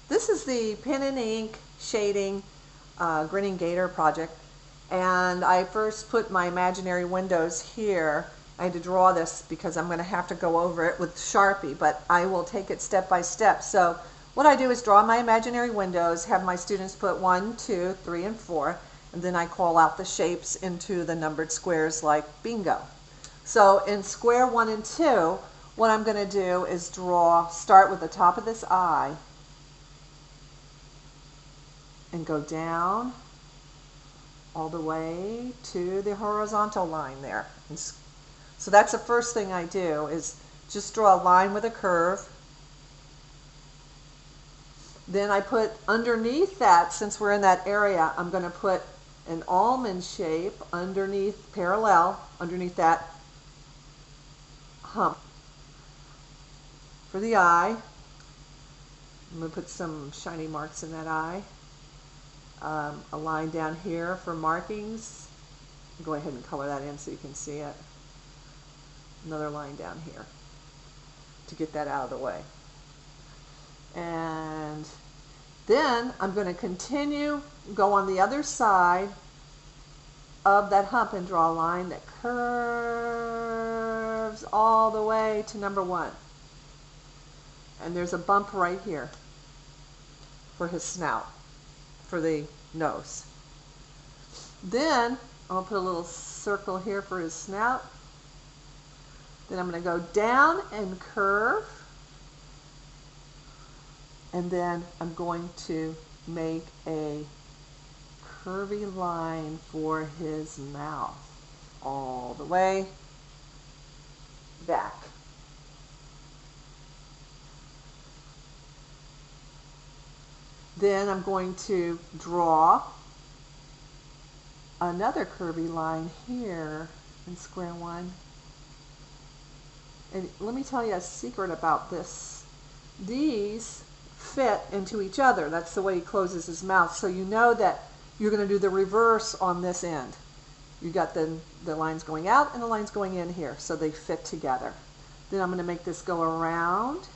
This is the pen and ink shading Grinning Gator project, and I first put my imaginary windows here. I had to draw this because I'm going to have to go over it with Sharpie, but I will take it step by step. So what I do is draw my imaginary windows, have my students put 1, 2, 3, and 4, and then I call out the shapes into the numbered squares like bingo. So in square 1 and 2, what I'm going to do is start with the top of this eye, and go down all the way to the horizontal line there. And so that's the first thing I do, is just draw a line with a curve. Then I put underneath that, since we're in that area, I'm going to put an almond shape underneath, parallel, underneath that hump for the eye. I'm going to put some shiny marks in that eye. A line down here for markings. Go ahead and color that in so you can see it. Another line down here to get that out of the way. And then I'm going to continue, go on the other side of that hump and draw a line that curves all the way to number 1. And there's a bump right here for his snout, for the nose. Then I'll put a little circle here for his snout. Then I'm going to go down and curve. And then I'm going to make a curvy line for his mouth all the way back. Then I'm going to draw another curvy line here in square 1. And let me tell you a secret about this. These fit into each other. That's the way he closes his mouth. So you know that you're going to do the reverse on this end. You got the lines going out and the lines going in here, so they fit together. Then I'm going to make this go around.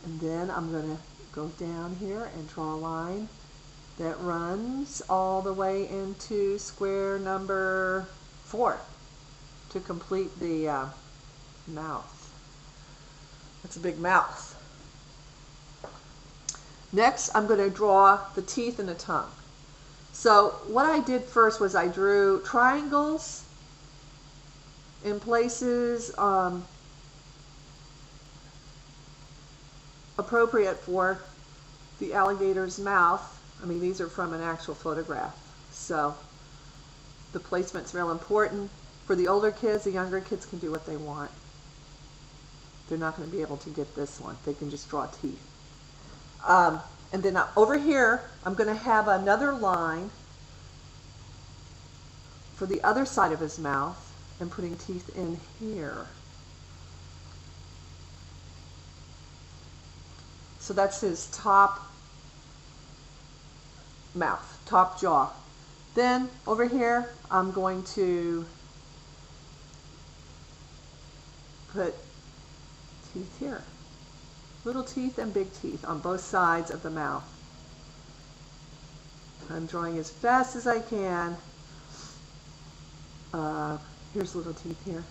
And then I'm going to go down here and draw a line that runs all the way into square number 4 to complete the mouth. That's a big mouth. Next, I'm going to draw the teeth and the tongue. So what I did first was I drew triangles in places appropriate for the alligator's mouth. I mean, these are from an actual photograph, so the placement's real important. For the older kids, the younger kids can do what they want. They're not going to be able to get this one. They can just draw teeth. And then over here, I'm going to have another line for the other side of his mouth and putting teeth in here. So that's his top mouth, top jaw. Then over here, I'm going to put teeth here. Little teeth and big teeth on both sides of the mouth. I'm drawing as fast as I can. Here's little teeth here.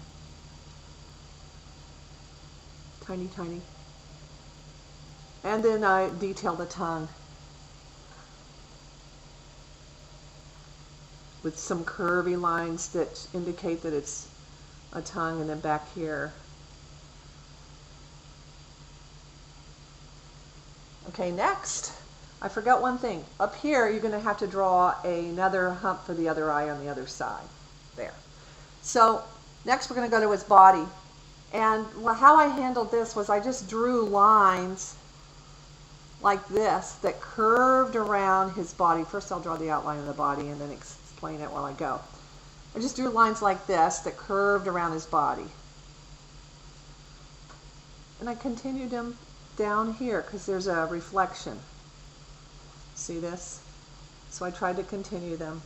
Tiny, tiny. And then I detail the tongue with some curvy lines that indicate that it's a tongue, and then back here. Okay, next, I forgot one thing. Up here, you're going to have to draw another hump for the other eye on the other side. There. So next we're going to go to his body. And how I handled this was I just drew lines like this that curved around his body. First I'll draw the outline of the body and then explain it while I go. I just drew lines like this that curved around his body. And I continued them down here because there's a reflection. See this? So I tried to continue them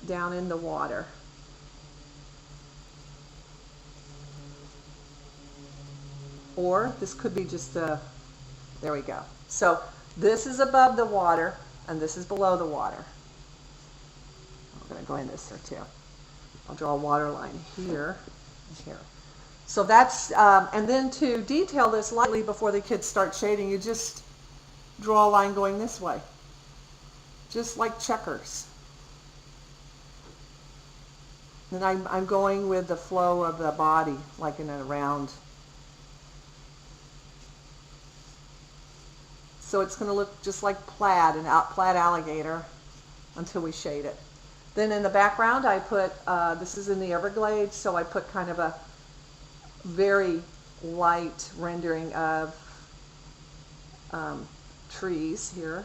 down in the water. or this could be just the, there we go. So this is above the water and this is below the water. I'm going to go in this there too. I'll draw a water line here and here. So that's, and then to detail this lightly before the kids start shading, you just draw a line going this way, just like checkers. And I'm going with the flow of the body, like in a round. So it's going to look just like plaid, plaid alligator, until we shade it. Then in the background I put, this is in the Everglades, so I put kind of a very light rendering of trees here,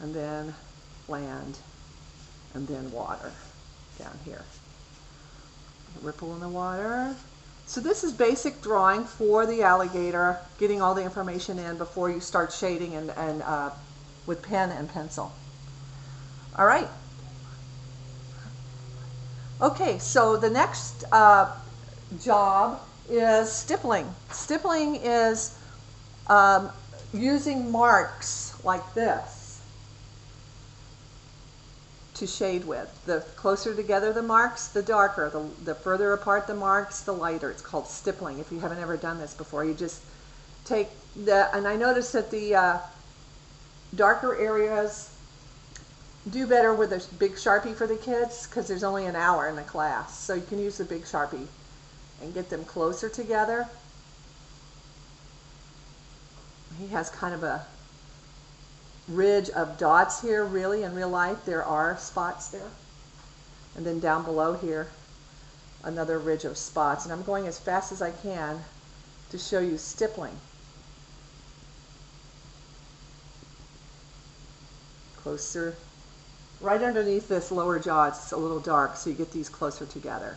and then land, and then water down here. Ripple in the water. So this is basic drawing for the alligator, getting all the information in before you start shading and with pen and pencil. All right. Okay, so the next job is stippling. Stippling is using marks like this to shade with. The closer together the marks, the darker. The further apart the marks, the lighter. It's called stippling. If you haven't ever done this before, you just take the, and I noticed that the darker areas do better with a big Sharpie for the kids because there's only an hour in the class. So you can use the big Sharpie and get them closer together. He has kind of a ridge of dots here, really, in real life. There are spots there. And then down below here, another ridge of spots. And I'm going as fast as I can to show you stippling. Closer. Right underneath this lower jaw, it's a little dark, so you get these closer together.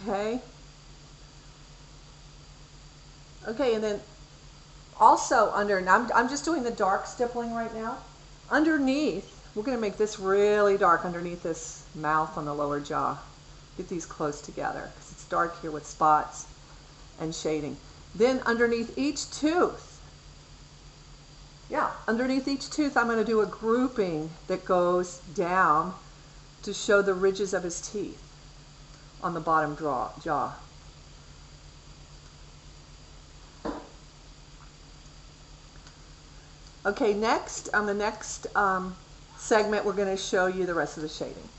Okay. Okay, and then also under, and I'm just doing the dark stippling right now. Underneath, we're going to make this really dark underneath this mouth on the lower jaw. Get these close together because it's dark here with spots and shading. Then underneath each tooth, underneath each tooth I'm going to do a grouping that goes down to show the ridges of his teeth on the bottom jaw. Okay, next, on the next segment, we're going to show you the rest of the shading.